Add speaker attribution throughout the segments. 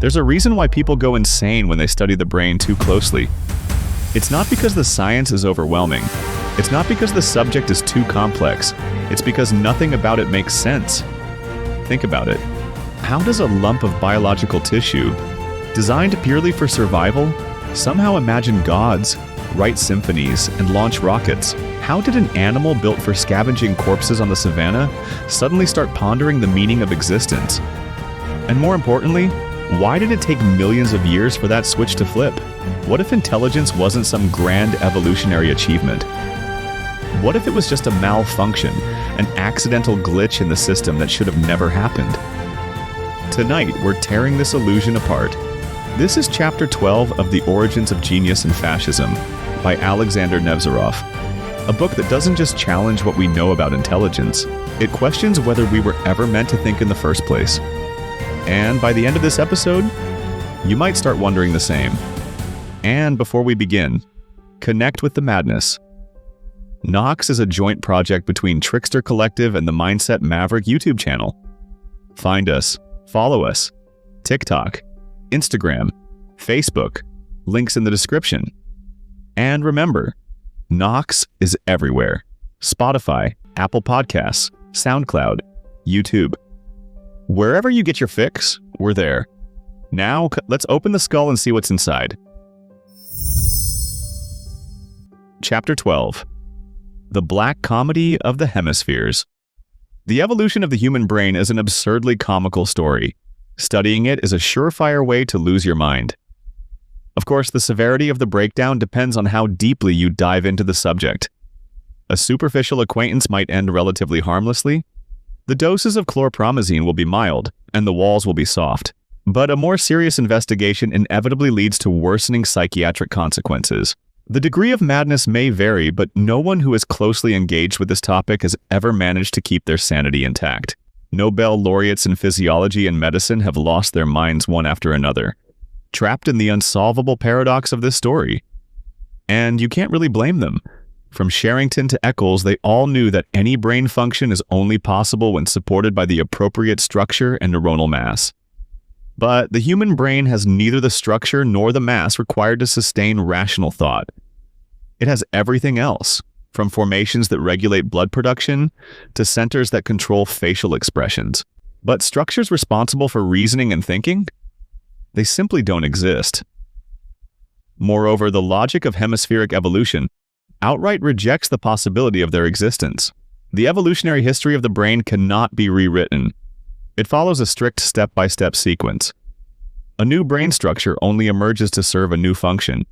Speaker 1: There's a reason why people go insane when they study the brain too closely. It's not because the science is overwhelming. It's not because the subject is too complex. It's because nothing about it makes sense. Think about it. How does a lump of biological tissue, designed purely for survival, somehow imagine gods, write symphonies, and launch rockets? How did an animal built for scavenging corpses on the savannah suddenly start pondering the meaning of existence? And more importantly, why did it take millions of years for that switch to flip? What if intelligence wasn't some grand evolutionary achievement? What if it was just a malfunction, an accidental glitch in the system that should have never happened? Tonight, we're tearing this illusion apart. This is Chapter 12 of The Origins of Genius and Fascism by Alexander Nevzorov, a book that doesn't just challenge what we know about intelligence, it questions whether we were ever meant to think in the first place. And by the end of this episode, you might start wondering the same. And before we begin, connect with the madness. Nox is a joint project between Trickster Collective and the Mindset Maverick YouTube channel. Find us, follow us, TikTok, Instagram, Facebook, links in the description. And remember, Nox is everywhere. Spotify, Apple Podcasts, SoundCloud, YouTube. Wherever you get your fix, we're there. Now, let's open the skull and see what's inside. Chapter 12. The Black Comedy of the Hemispheres. The evolution of the human brain is an absurdly comical story. Studying it is a surefire way to lose your mind. Of course, the severity of the breakdown depends on how deeply you dive into the subject. A superficial acquaintance might end relatively harmlessly. The doses of chlorpromazine will be mild, and the walls will be soft. But a more serious investigation inevitably leads to worsening psychiatric consequences. The degree of madness may vary, but no one who is closely engaged with this topic has ever managed to keep their sanity intact. Nobel laureates in physiology and medicine have lost their minds one after another, trapped in the unsolvable paradox of this story. And you can't really blame them. From Sherrington to Eccles, they all knew that any brain function is only possible when supported by the appropriate structure and neuronal mass. But the human brain has neither the structure nor the mass required to sustain rational thought. It has everything else, from formations that regulate blood production to centers that control facial expressions. But structures responsible for reasoning and thinking? They simply don't exist. Moreover, the logic of hemispheric evolution outright rejects the possibility of their existence. The evolutionary history of the brain cannot be rewritten. It follows a strict step-by-step sequence. A new brain structure only emerges to serve a new function,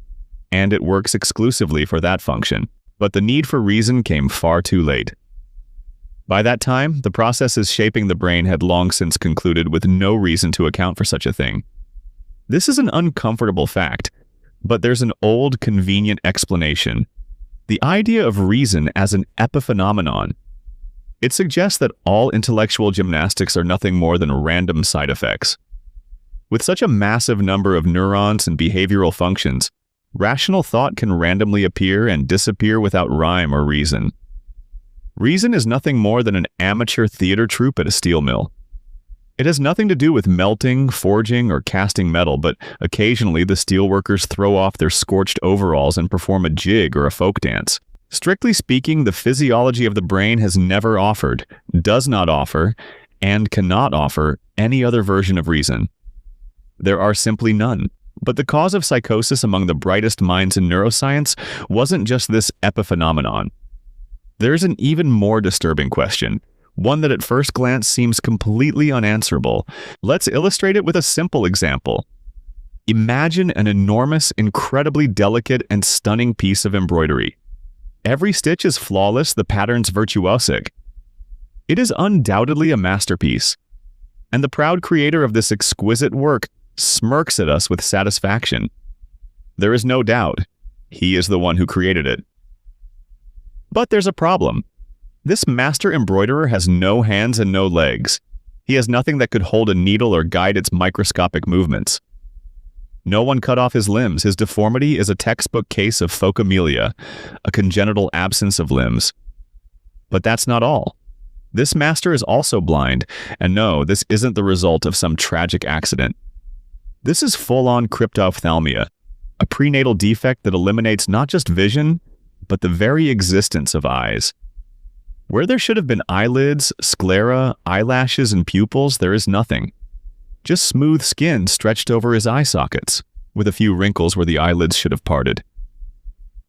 Speaker 1: and it works exclusively for that function. But the need for reason came far too late. By that time, the processes shaping the brain had long since concluded with no reason to account for such a thing. This is an uncomfortable fact, but there's an old, convenient explanation. The idea of reason as an epiphenomenon. It suggests that all intellectual gymnastics are nothing more than random side effects. With such a massive number of neurons and behavioral functions, rational thought can randomly appear and disappear without rhyme or reason. Reason is nothing more than an amateur theater troupe at a steel mill. It has nothing to do with melting, forging, or casting metal, but occasionally the steelworkers throw off their scorched overalls and perform a jig or a folk dance. Strictly speaking, the physiology of the brain has never offered, does not offer, and cannot offer any other version of reason. There are simply none. But the cause of psychosis among the brightest minds in neuroscience wasn't just this epiphenomenon. There's an even more disturbing question, one that at first glance seems completely unanswerable. Let's illustrate it with a simple example. Imagine an enormous, incredibly delicate, and stunning piece of embroidery. Every stitch is flawless, the pattern's virtuosic. It is undoubtedly a masterpiece. And the proud creator of this exquisite work smirks at us with satisfaction. There is no doubt, he is the one who created it. But there's a problem. This master embroiderer has no hands and no legs. He has nothing that could hold a needle or guide its microscopic movements. No one cut off his limbs. His deformity is a textbook case of phocomelia, a congenital absence of limbs. But that's not all. This master is also blind, and no, this isn't the result of some tragic accident. This is full-on cryptophthalmia, a prenatal defect that eliminates not just vision, but the very existence of eyes. Where there should have been eyelids, sclera, eyelashes, and pupils, there is nothing. Just smooth skin stretched over his eye sockets, with a few wrinkles where the eyelids should have parted.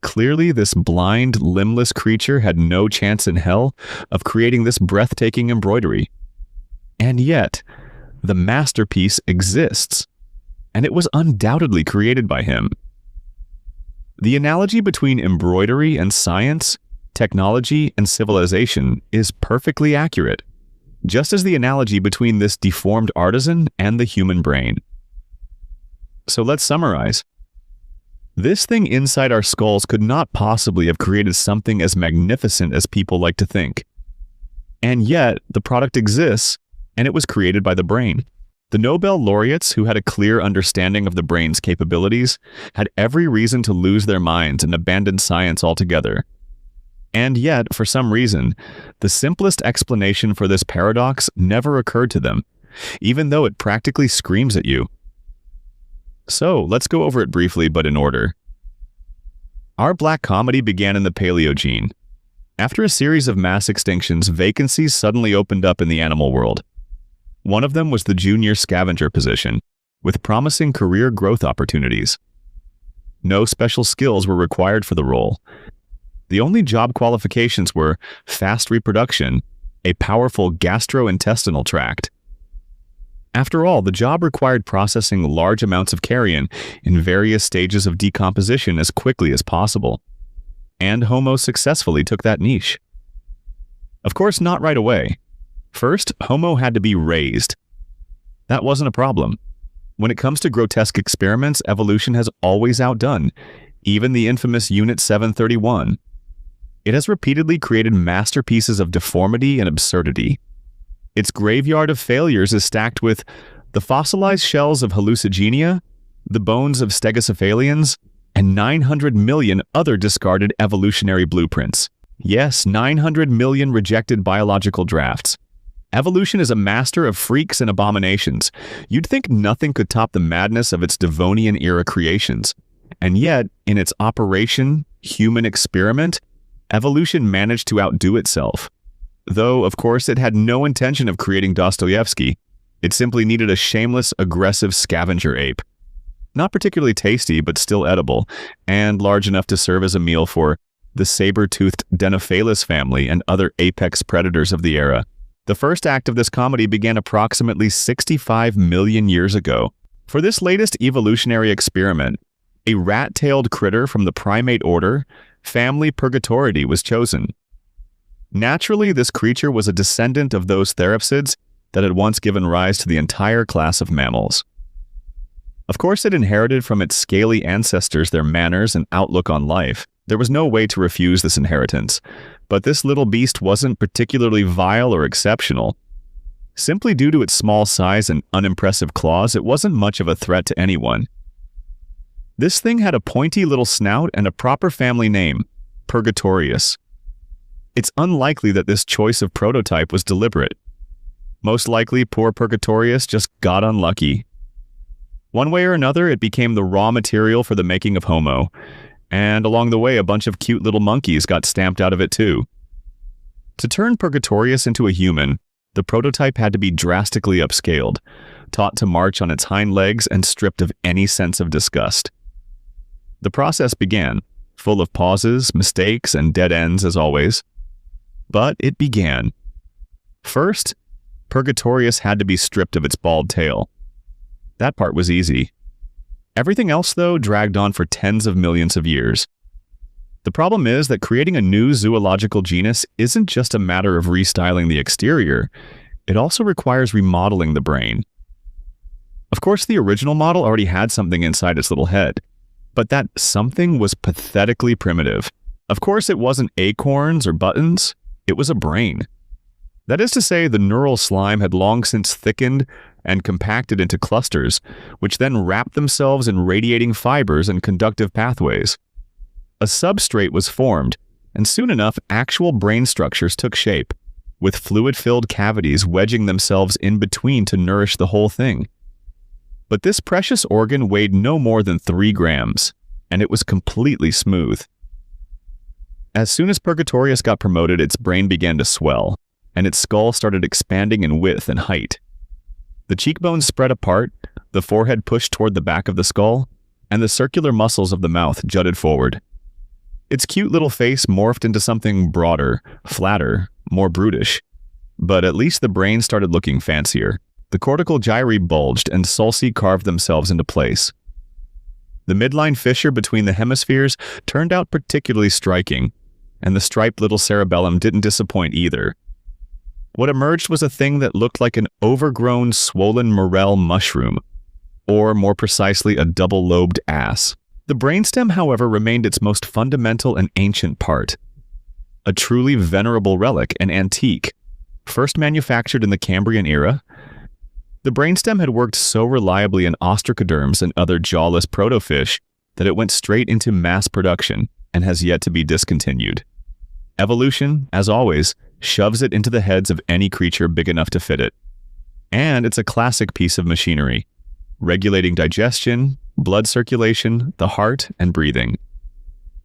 Speaker 1: Clearly, this blind, limbless creature had no chance in hell of creating this breathtaking embroidery. And yet, the masterpiece exists, and it was undoubtedly created by him. The analogy between embroidery and science, technology and civilization is perfectly accurate, just as the analogy between this deformed artisan and the human brain. So let's summarize. This thing inside our skulls could not possibly have created something as magnificent as people like to think. And yet, the product exists, and it was created by the brain. The Nobel laureates, who had a clear understanding of the brain's capabilities, had every reason to lose their minds and abandon science altogether. And yet, for some reason, the simplest explanation for this paradox never occurred to them, even though it practically screams at you. So, let's go over it briefly, but in order. Our black comedy began in the Paleogene. After a series of mass extinctions, vacancies suddenly opened up in the animal world. One of them was the junior scavenger position, with promising career growth opportunities. No special skills were required for the role. The only job qualifications were fast reproduction, a powerful gastrointestinal tract. After all, the job required processing large amounts of carrion in various stages of decomposition as quickly as possible. And Homo successfully took that niche. Of course, not right away. First, Homo had to be raised. That wasn't a problem. When it comes to grotesque experiments, evolution has always outdone, even the infamous Unit 731. It has repeatedly created masterpieces of deformity and absurdity. Its graveyard of failures is stacked with the fossilized shells of hallucigenia, the bones of stegocephalians, and 900 million other discarded evolutionary blueprints. Yes, 900 million rejected biological drafts. Evolution is a master of freaks and abominations. You'd think nothing could top the madness of its Devonian-era creations. And yet, in its operation, human experiment, evolution managed to outdo itself. Though, of course, it had no intention of creating Dostoevsky. It simply needed a shameless, aggressive scavenger ape. Not particularly tasty, but still edible, and large enough to serve as a meal for the saber-toothed Denophalus family and other apex predators of the era. The first act of this comedy began approximately 65 million years ago. For this latest evolutionary experiment, a rat-tailed critter from the primate order, family Purgatoridae, was chosen. Naturally, this creature was a descendant of those therapsids that had once given rise to the entire class of mammals. Of course, it inherited from its scaly ancestors their manners and outlook on life. There was no way to refuse this inheritance, but this little beast wasn't particularly vile or exceptional. Simply due to its small size and unimpressive claws, it wasn't much of a threat to anyone. This thing had a pointy little snout and a proper family name, Purgatorius. It's unlikely that this choice of prototype was deliberate. Most likely, poor Purgatorius just got unlucky. One way or another, it became the raw material for the making of Homo, and along the way, a bunch of cute little monkeys got stamped out of it too. To turn Purgatorius into a human, the prototype had to be drastically upscaled, taught to march on its hind legs, and stripped of any sense of disgust. The process began, full of pauses, mistakes, and dead ends as always. But it began. First, Purgatorius had to be stripped of its bald tail. That part was easy. Everything else, though, dragged on for tens of millions of years. The problem is that creating a new zoological genus isn't just a matter of restyling the exterior, it also requires remodeling the brain. Of course, the original model already had something inside its little head, but that something was pathetically primitive. Of course, it wasn't acorns or buttons, it was a brain. That is to say, the neural slime had long since thickened and compacted into clusters, which then wrapped themselves in radiating fibers and conductive pathways. A substrate was formed, and soon enough, actual brain structures took shape, with fluid-filled cavities wedging themselves in between to nourish the whole thing. But this precious organ weighed no more than 3 grams, and it was completely smooth. As soon as Purgatorius got promoted, its brain began to swell, and its skull started expanding in width and height. The cheekbones spread apart, the forehead pushed toward the back of the skull, and the circular muscles of the mouth jutted forward. Its cute little face morphed into something broader, flatter, more brutish. But at least the brain started looking fancier. The cortical gyri bulged and sulci carved themselves into place. The midline fissure between the hemispheres turned out particularly striking, and the striped little cerebellum didn't disappoint either. What emerged was a thing that looked like an overgrown, swollen morel mushroom, or more precisely, a double-lobed ass. The brainstem, however, remained its most fundamental and ancient part. A truly venerable relic, an antique, first manufactured in the Cambrian era. The brainstem had worked so reliably in ostracoderms and other jawless protofish that it went straight into mass production and has yet to be discontinued. Evolution, as always, shoves it into the heads of any creature big enough to fit it. And it's a classic piece of machinery, regulating digestion, blood circulation, the heart, and breathing.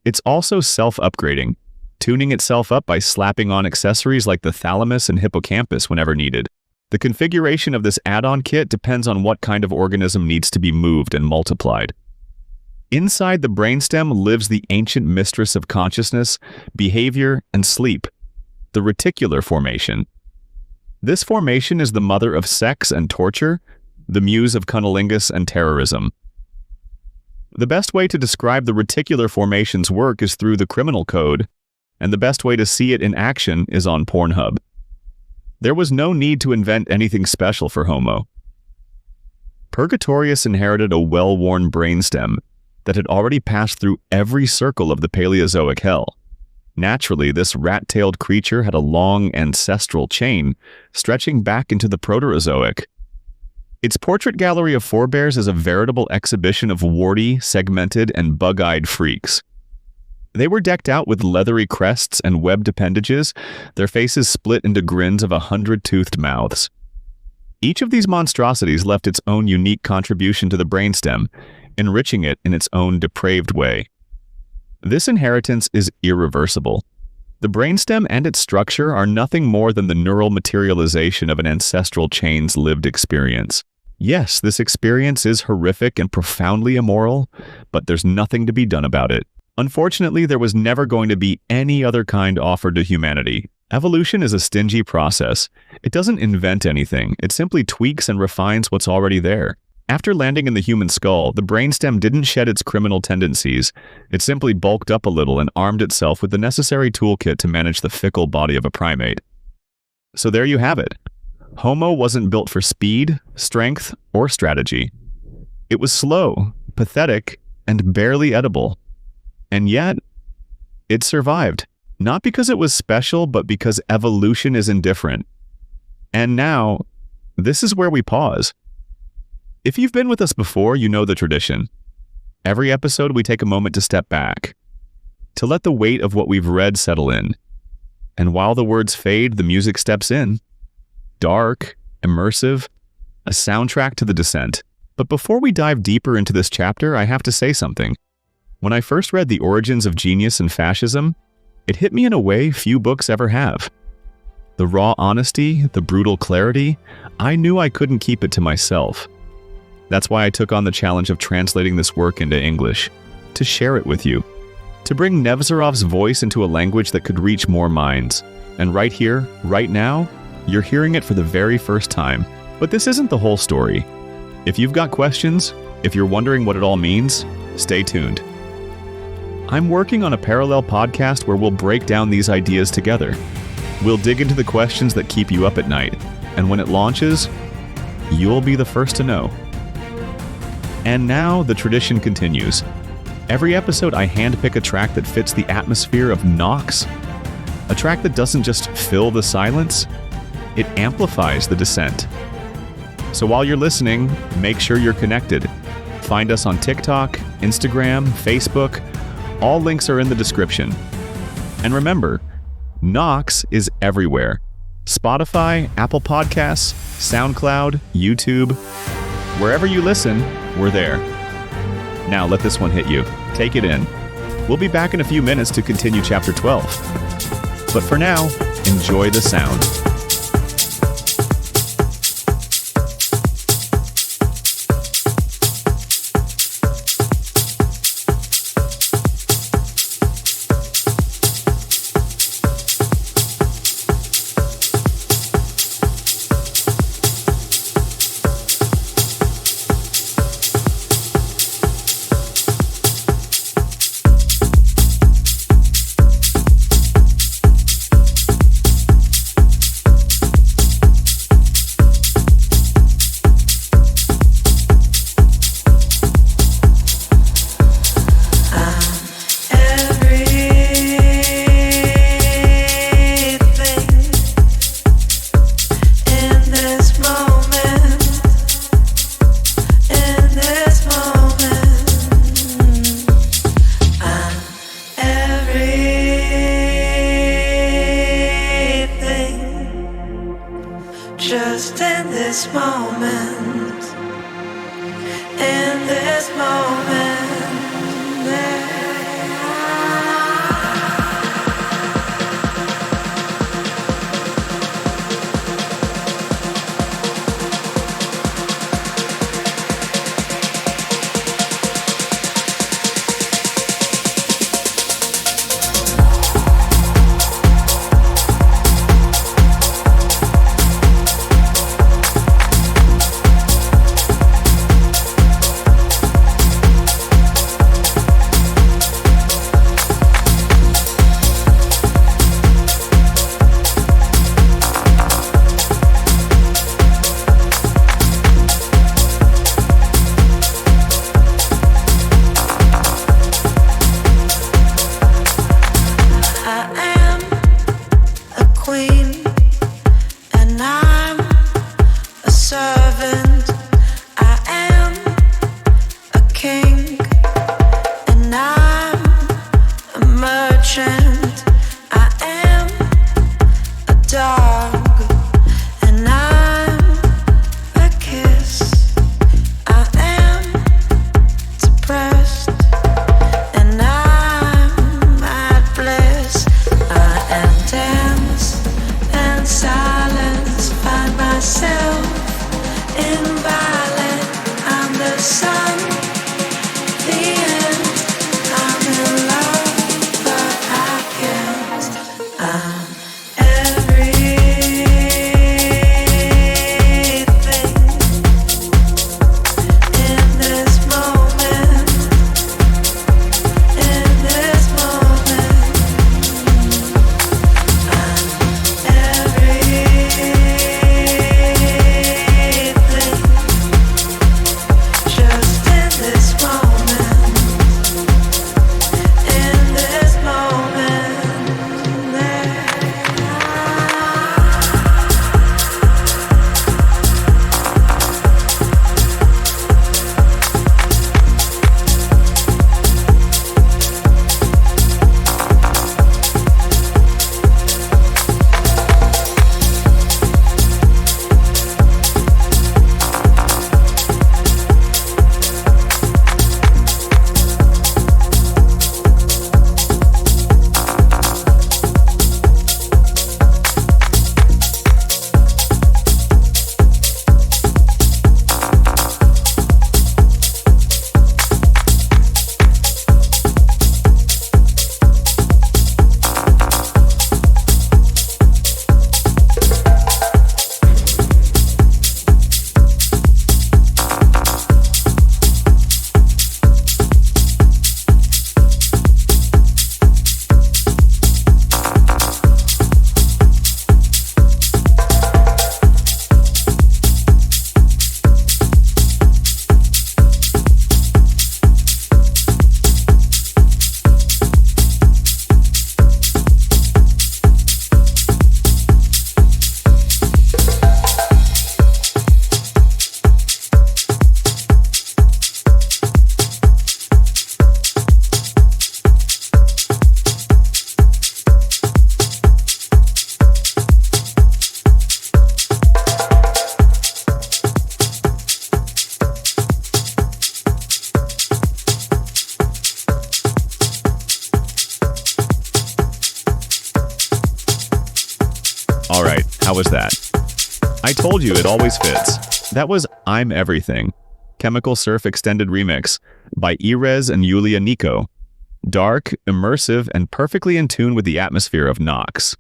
Speaker 1: It's also self-upgrading, tuning itself up by slapping on accessories like the thalamus and hippocampus whenever needed. The configuration of this add-on kit depends on what kind of organism needs to be moved and multiplied. Inside the brainstem lives the ancient mistress of consciousness, behavior, and sleep, the reticular formation. This formation is the mother of sex and torture, the muse of cunnilingus and terrorism. The best way to describe the reticular formation's work is through the criminal code, and the best way to see it in action is on Pornhub. There was no need to invent anything special for Homo. Purgatorius inherited a well-worn brainstem that had already passed through every circle of the Paleozoic hell. Naturally, this rat-tailed creature had a long ancestral chain stretching back into the Proterozoic. Its portrait gallery of forebears is a veritable exhibition of warty, segmented, and bug-eyed freaks. They were decked out with leathery crests and webbed appendages, their faces split into grins of 100-toothed mouths. Each of these monstrosities left its own unique contribution to the brainstem, enriching it in its own depraved way. This inheritance is irreversible. The brainstem and its structure are nothing more than the neural materialization of an ancestral chain's lived experience. Yes, this experience is horrific and profoundly immoral, but there's nothing to be done about it. Unfortunately, there was never going to be any other kind offered to humanity. Evolution is a stingy process. It doesn't invent anything. It simply tweaks and refines what's already there. After landing in the human skull, the brainstem didn't shed its criminal tendencies. It simply bulked up a little and armed itself with the necessary toolkit to manage the fickle body of a primate. So there you have it. Homo wasn't built for speed, strength, or strategy. It was slow, pathetic, and barely edible. And yet, it survived. Not because it was special, but because evolution is indifferent. And now, this is where we pause. If you've been with us before, you know the tradition. Every episode, we take a moment to step back, to let the weight of what we've read settle in. And while the words fade, the music steps in. Dark, immersive, a soundtrack to the descent. But before we dive deeper into this chapter, I have to say something. When I first read The Origins of Genius and Fascism, it hit me in a way few books ever have. The raw honesty, the brutal clarity, I knew I couldn't keep it to myself. That's why I took on the challenge of translating this work into English, to share it with you, to bring Nevzorov's voice into a language that could reach more minds. And right here, right now, you're hearing it for the very first time. But this isn't the whole story. If you've got questions, if you're wondering what it all means, stay tuned. I'm working on a parallel podcast where we'll break down these ideas together. We'll dig into the questions that keep you up at night, and when it launches, you'll be the first to know. And now the tradition continues. Every episode I handpick a track that fits the atmosphere of Nox, a track that doesn't just fill the silence, it amplifies the descent. So while you're listening, make sure you're connected. Find us on TikTok, Instagram, Facebook. All links are in the description. And remember, Nox is everywhere. Spotify, Apple Podcasts, SoundCloud, YouTube. Wherever you listen, we're there. Now let this one hit you. Take it in. We'll be back in a few minutes to continue Chapter 12. But for now, enjoy the sound.
Speaker 2: Just in this moment, in this moment.
Speaker 1: How was that? I told you it always fits. That was I'm Everything, Chemical Surf Extended Remix by Erez and Yulia Nico. Dark, immersive, and perfectly in tune with the atmosphere of Nox.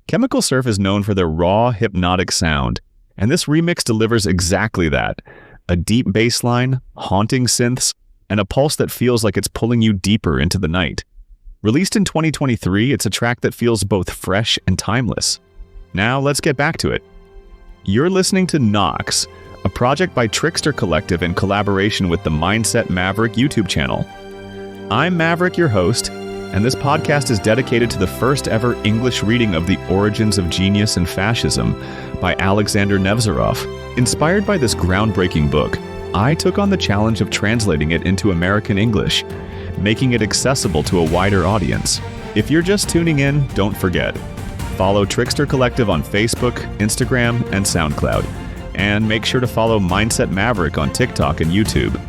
Speaker 1: Chemical Surf is known for their raw, hypnotic sound, and this remix delivers exactly that. A deep bass line, haunting synths, and a pulse that feels like it's pulling you deeper into the night. Released in 2023, it's a track that feels both fresh and timeless. Now let's get back to it. You're listening to Nox, a project by Trickster Collective in collaboration with the Mindset Maverick YouTube channel. I'm Maverick, your host, and this podcast is dedicated to the first ever English reading of The Origins of Genius and Fascism by Alexander Nevzorov. Inspired by this groundbreaking book, I took on the challenge of translating it into American English, making it accessible to a wider audience. If you're just tuning in, don't forget, follow Trickster Collective on Facebook, Instagram, and SoundCloud, and make sure to follow Mindset Maverick on TikTok and YouTube.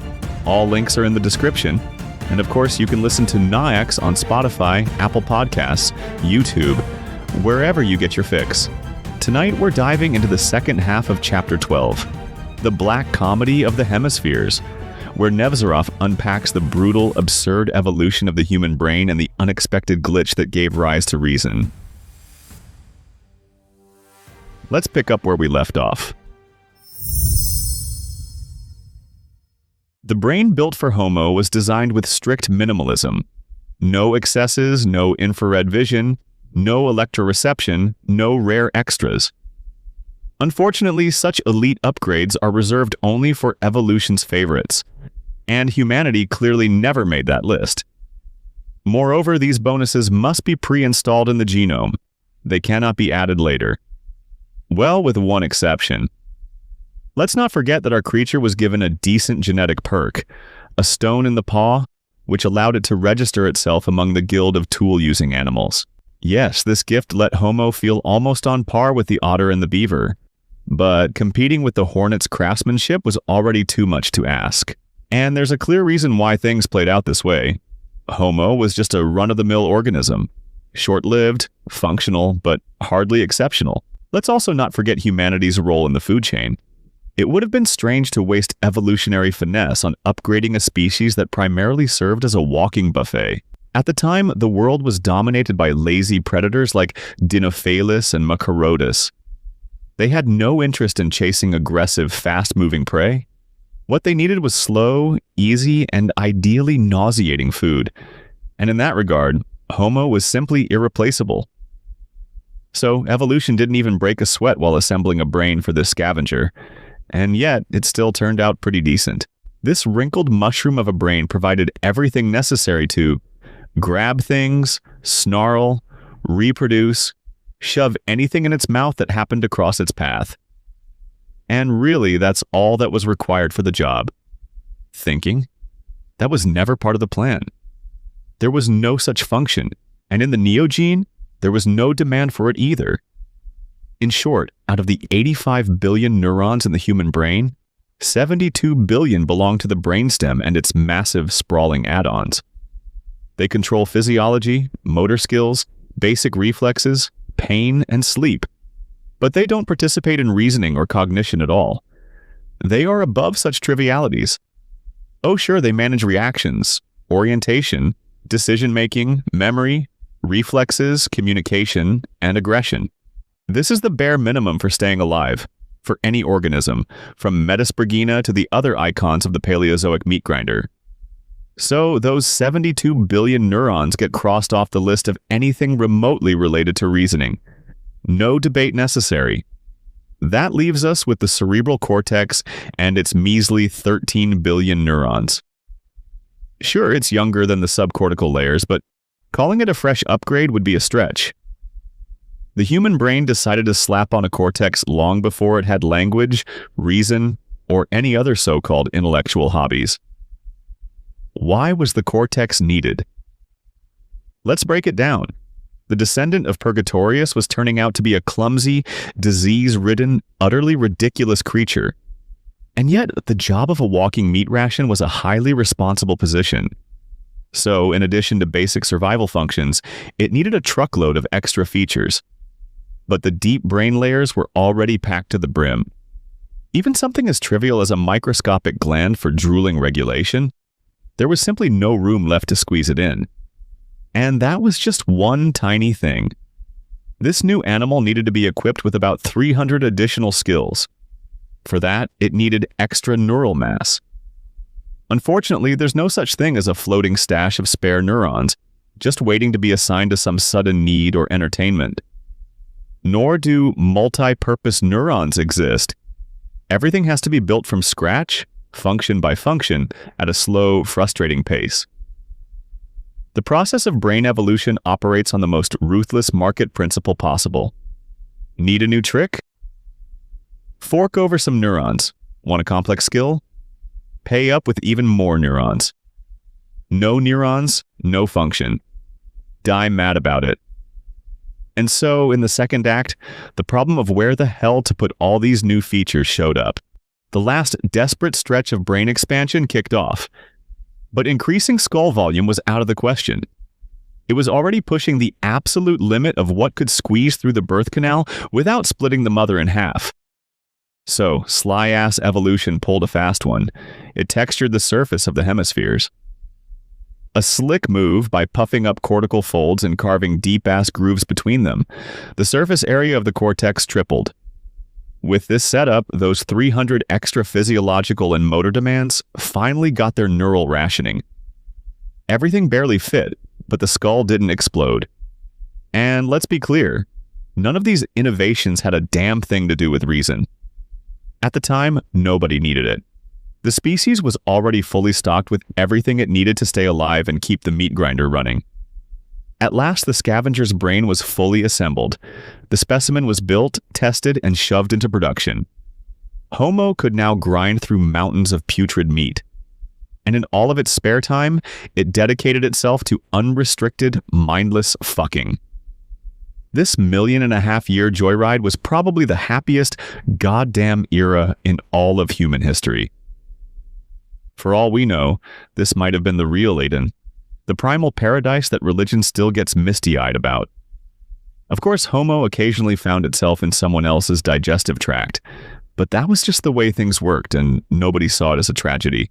Speaker 1: All links are in the description. And of course, you can listen to Nox on Spotify, Apple Podcasts, YouTube, wherever you get your fix. Tonight, we're diving into the second half of Chapter 12, The Black Comedy of the Hemispheres, where Nevzorov unpacks the brutal, absurd evolution of the human brain and the unexpected glitch that gave rise to reason. Let's pick up where we left off. The brain built for Homo was designed with strict minimalism. No excesses, no infrared vision, no electroreception, no rare extras. Unfortunately, such elite upgrades are reserved only for evolution's favorites, and humanity clearly never made that list. Moreover, these bonuses must be pre-installed in the genome. They cannot be added later. Well, with one exception. Let's not forget that our creature was given a decent genetic perk, a stone in the paw, which allowed it to register itself among the guild of tool-using animals. Yes, this gift let Homo feel almost on par with the otter and the beaver, but competing with the hornet's craftsmanship was already too much to ask. And there's a clear reason why things played out this way. Homo was just a run-of-the-mill organism, short-lived, functional, but hardly exceptional. Let's also not forget humanity's role in the food chain. It would have been strange to waste evolutionary finesse on upgrading a species that primarily served as a walking buffet. At the time, the world was dominated by lazy predators like Dinophalus and Macarotus. They had no interest in chasing aggressive, fast-moving prey. What they needed was slow, easy, and ideally nauseating food. And in that regard, Homo was simply irreplaceable. So evolution didn't even break a sweat while assembling a brain for this scavenger. And yet, it still turned out pretty decent. This wrinkled mushroom of a brain provided everything necessary to grab things, snarl, reproduce, shove anything in its mouth that happened to cross its path. And really, that's all that was required for the job. Thinking? That was never part of the plan. There was no such function, and in the neogene, there was no demand for it either. In short, out of the 85 billion neurons in the human brain, 72 billion belong to the brainstem and its massive, sprawling add-ons. They control physiology, motor skills, basic reflexes, pain, and sleep. But they don't participate in reasoning or cognition at all. They are above such trivialities. Oh sure, they manage reactions, orientation, decision-making, memory, reflexes, communication, and aggression. This is the bare minimum for staying alive, for any organism, from Metaspergina to the other icons of the Paleozoic meat grinder. So those 72 billion neurons get crossed off the list of anything remotely related to reasoning. No debate necessary. That leaves us with the cerebral cortex and its measly 13 billion neurons. Sure, it's younger than the subcortical layers, but calling it a fresh upgrade would be a stretch. The human brain decided to slap on a cortex long before it had language, reason, or any other so-called intellectual hobbies. Why was the cortex needed? Let's break it down. The descendant of Purgatorius was turning out to be a clumsy, disease-ridden, utterly ridiculous creature. And yet, the job of a walking meat ration was a highly responsible position. So, in addition to basic survival functions, it needed a truckload of extra features. but the deep brain layers were already packed to the brim. Even something as trivial as a microscopic gland for drooling regulation, there was simply no room left to squeeze it in. And that was just one tiny thing. This new animal needed to be equipped with about 300 additional skills. For that, it needed extra neural mass. Unfortunately, there's no such thing as a floating stash of spare neurons, just waiting to be assigned to some sudden need or entertainment. Nor do multi-purpose neurons exist. Everything has to be built from scratch, function by function, at a slow, frustrating pace. The process of brain evolution operates on the most ruthless market principle possible. Need a new trick? Fork over some neurons. Want a complex skill? Pay up with even more neurons. No neurons, no function. Die mad about it. And so, in the second act, the problem of where the hell to put all these new features showed up. The last desperate stretch of brain expansion kicked off. But increasing skull volume was out of the question. It was already pushing the absolute limit of what could squeeze through the birth canal without splitting the mother in half. So, sly-ass evolution pulled a fast one. It textured the surface of the hemispheres. A slick move by puffing up cortical folds and carving deep-ass grooves between them. The surface area of the cortex tripled. With this setup, those 300 extra physiological and motor demands finally got their neural rationing. Everything barely fit, but the skull didn't explode. And let's be clear, none of these innovations had a damn thing to do with reason. At the time, nobody needed it. The species was already fully stocked with everything it needed to stay alive and keep the meat grinder running. At last, the scavenger's brain was fully assembled. The specimen was built, tested, and shoved into production. Homo could now grind through mountains of putrid meat. And in all of its spare time, it dedicated itself to unrestricted, mindless fucking. This 1.5 million-year joyride was probably the happiest goddamn era in all of human history. For all we know, this might have been the real Eden, the primal paradise that religion still gets misty-eyed about. Of course, Homo occasionally found itself in someone else's digestive tract, but that was just the way things worked, and nobody saw it as a tragedy.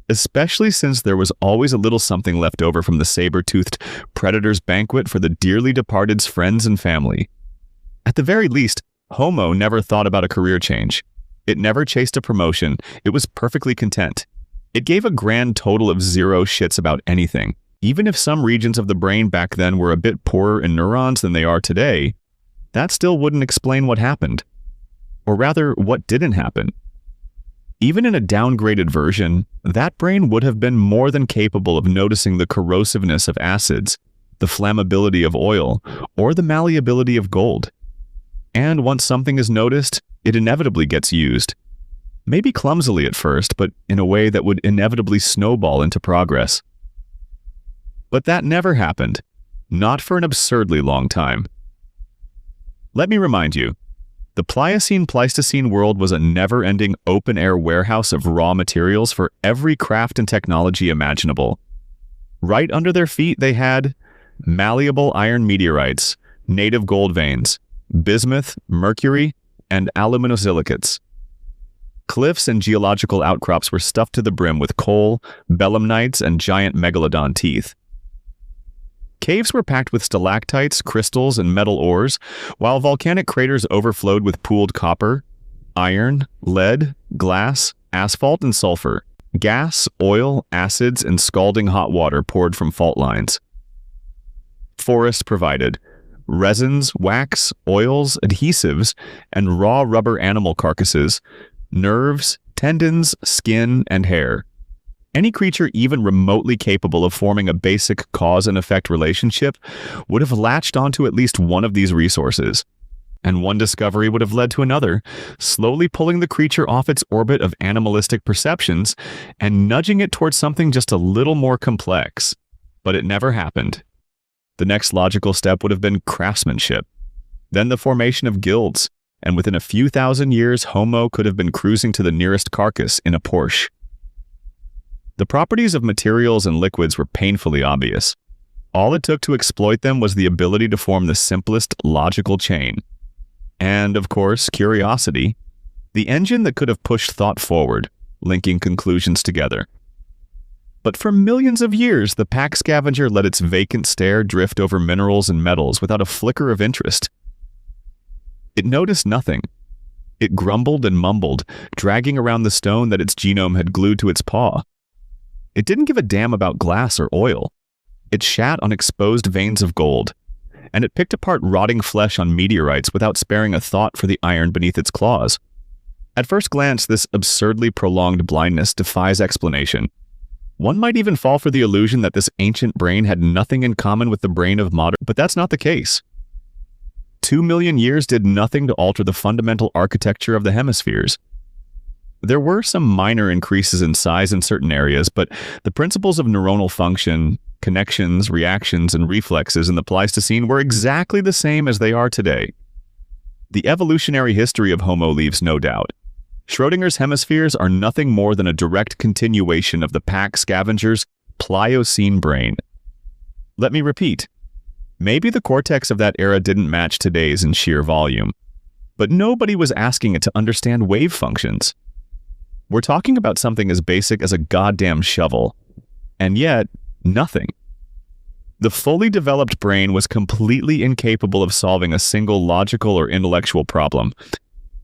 Speaker 1: Especially since there was always a little something left over from the saber-toothed predator's banquet for the dearly departed's friends and family. At the very least, Homo never thought about a career change. It never chased a promotion. It was perfectly content. It gave a grand total of 0 shits about anything. Even if some regions of the brain back then were a bit poorer in neurons than they are today, that still wouldn't explain what happened. Or rather, what didn't happen. Even in a downgraded version, that brain would have been more than capable of noticing the corrosiveness of acids, the flammability of oil, or the malleability of gold. And once something is noticed, it inevitably gets used. Maybe clumsily at first, but in a way that would inevitably snowball into progress. But that never happened. Not for an absurdly long time. Let me remind you, the Pliocene-Pleistocene world was a never-ending open-air warehouse of raw materials for every craft and technology imaginable. Right under their feet they had malleable iron meteorites, native gold veins, bismuth, mercury, and aluminosilicates. Cliffs and geological outcrops were stuffed to the brim with coal, belemnites, and giant megalodon teeth. Caves were packed with stalactites, crystals, and metal ores, while volcanic craters overflowed with pooled copper, iron, lead, glass, asphalt, and sulfur. Gas, oil, acids, and scalding hot water poured from fault lines. Forests provided resins, wax, oils, adhesives, and raw rubber animal carcasses, nerves, tendons, skin, and hair. Any creature even remotely capable of forming a basic cause and effect relationship would have latched onto at least one of these resources. And one discovery would have led to another, slowly pulling the creature off its orbit of animalistic perceptions and nudging it towards something just a little more complex. But it never happened. The next logical step would have been craftsmanship, then the formation of guilds, and within a few thousand years, Homo could have been cruising to the nearest carcass in a Porsche. The properties of materials and liquids were painfully obvious. All it took to exploit them was the ability to form the simplest logical chain, And, of course, curiosity, the engine that could have pushed thought forward, linking conclusions together. But for millions of years, the pack scavenger let its vacant stare drift over minerals and metals without a flicker of interest. It noticed nothing. It grumbled and mumbled, dragging around the stone that its genome had glued to its paw. It didn't give a damn about glass or oil. It shat on exposed veins of gold, and it picked apart rotting flesh on meteorites without sparing a thought for the iron beneath its claws. At first glance, this absurdly prolonged blindness defies explanation. One might even fall for the illusion that this ancient brain had nothing in common with the brain of modern, but that's not the case. 2 million years did nothing to alter the fundamental architecture of the hemispheres. There were some minor increases in size in certain areas, but the principles of neuronal function, connections, reactions, and reflexes in the Pleistocene were exactly the same as they are today. The evolutionary history of Homo leaves no doubt. Schrödinger's hemispheres are nothing more than a direct continuation of the pack scavenger's Pliocene brain. Let me repeat. Maybe the cortex of that era didn't match today's in sheer volume, but nobody was asking it to understand wave functions. We're talking about something as basic as a goddamn shovel, and yet, nothing. The fully developed brain was completely incapable of solving a single logical or intellectual problem,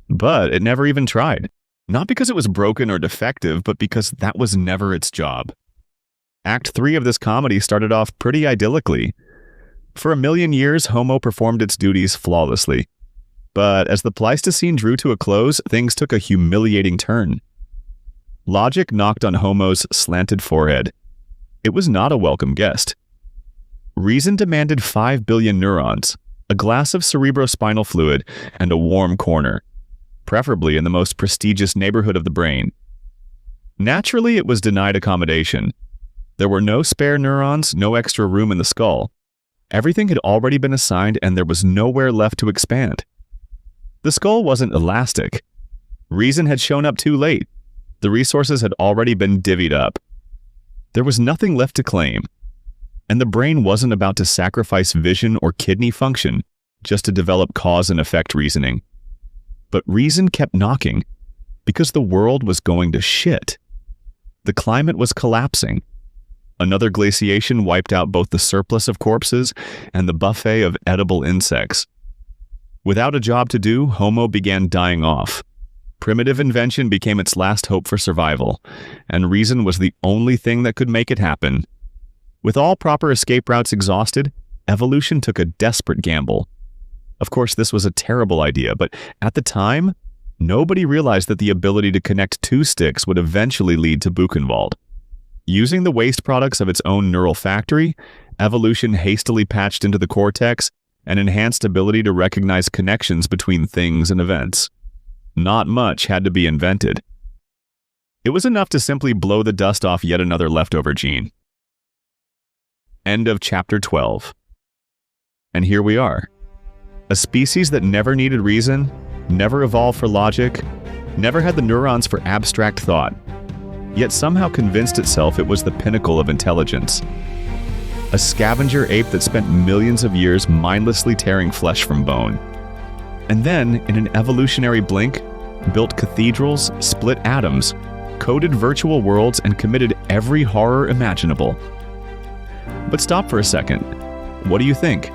Speaker 1: but it never even tried. Not because it was broken or defective, but because that was never its job. Act 3 of this comedy started off pretty idyllically. For 1 million years, Homo performed its duties flawlessly. But as the Pleistocene drew to a close, things took a humiliating turn. Logic knocked on Homo's slanted forehead. It was not a welcome guest. Reason demanded 5 billion neurons, a glass of cerebrospinal fluid, and a warm corner, preferably in the most prestigious neighborhood of the brain. Naturally, it was denied accommodation. There were no spare neurons, no extra room in the skull. Everything had already been assigned, and there was nowhere left to expand. The skull wasn't elastic. Reason had shown up too late. The resources had already been divvied up. There was nothing left to claim. And the brain wasn't about to sacrifice vision or kidney function just to develop cause and effect reasoning. But reason kept knocking because the world was going to shit. The climate was collapsing. Another glaciation wiped out both the surplus of corpses and the buffet of edible insects. Without a job to do, Homo began dying off. Primitive invention became its last hope for survival, and reason was the only thing that could make it happen. With all proper escape routes exhausted, evolution took a desperate gamble. Of course, this was a terrible idea, but at the time, nobody realized that the ability to connect two sticks would eventually lead to Buchenwald. Using the waste products of its own neural factory, evolution hastily patched into the cortex an enhanced ability to recognize connections between things and events. Not much had to be invented. It was enough to simply blow the dust off yet another leftover gene. End of chapter 12. And here we are. A species that never needed reason, never evolved for logic, never had the neurons for abstract thought, yet somehow convinced itself it was the pinnacle of intelligence. A scavenger ape that spent millions of years mindlessly tearing flesh from bone. And then, in an evolutionary blink, built cathedrals, split atoms, coded virtual worlds, and committed every horror imaginable. But stop for a second. What do you think?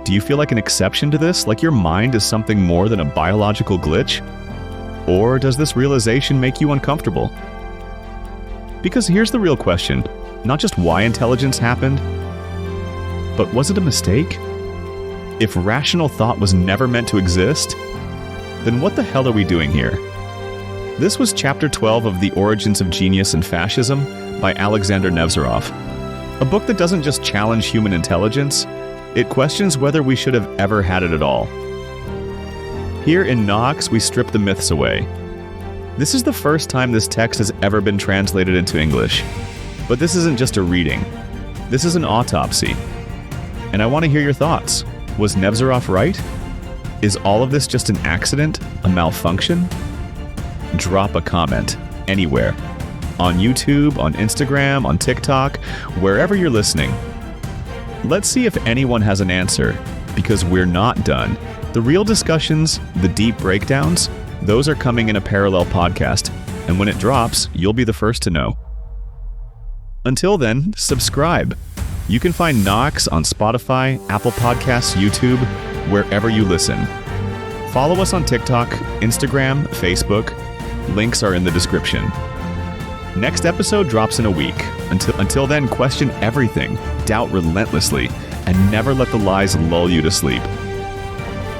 Speaker 1: Do you feel like an exception to this, like your mind is something more than a biological glitch? Or does this realization make you uncomfortable? Because here's the real question, not just why intelligence happened, but was it a mistake? If rational thought was never meant to exist, then what the hell are we doing here? This was chapter 12 of The Origins of Genius and Fascism by Alexander Nevzorov, a book that doesn't just challenge human intelligence, it questions whether we should have ever had it at all. Here in Nox, we strip the myths away. This is the first time this text has ever been translated into English. But this isn't just a reading. This is an autopsy. And I want to hear your thoughts. Was Nevzorov right? Is all of this just an accident? A malfunction? Drop a comment anywhere. On YouTube, on Instagram, on TikTok, wherever you're listening. Let's see if anyone has an answer, because because we're not done. The real discussions, the deep breakdowns, those are coming in a parallel podcast, and when it drops, you'll be the first to know. Until then, subscribe. You can find Knox on Spotify, Apple Podcasts, YouTube, wherever you listen. Follow us on TikTok, Instagram, Facebook. Links are in the description. Next episode drops in a week. Until then, question everything, doubt relentlessly, and never let the lies lull you to sleep.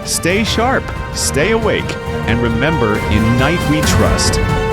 Speaker 1: Stay sharp, stay awake, and remember, in night we trust.